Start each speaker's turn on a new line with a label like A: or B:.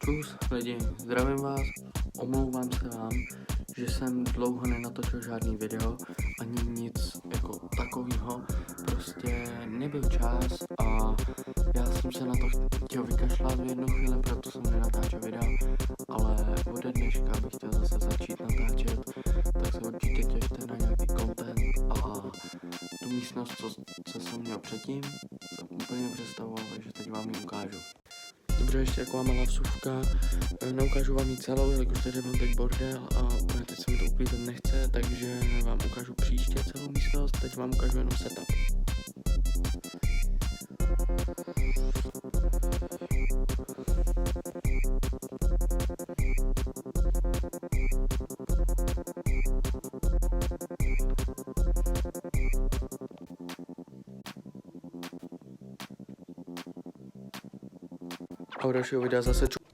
A: Čus, lidi, zdravím vás, omlouvám se vám, že jsem dlouho nenatočil žádný video, ani nic jako takového, prostě nebyl čas a já jsem se na to chtěl vykašlat v jednu chvíli, proto jsem nenatáčel video, ale ode dneška bych chtěl zase začít natáčet, tak se určitě těšte na nějaký content a tu místnost, co jsem měl předtím, jsem úplně představoval, takže teď vám ji ukážu. Dobře, ještě taková malá vsuvka, neukážu vám ji celou, jelikož tady mám teď bordel a úplně teď se mi to uklízet nechce, takže vám ukážu příště celou místnost, teď vám ukážu jenom setup. A u dalšího videa zase čus.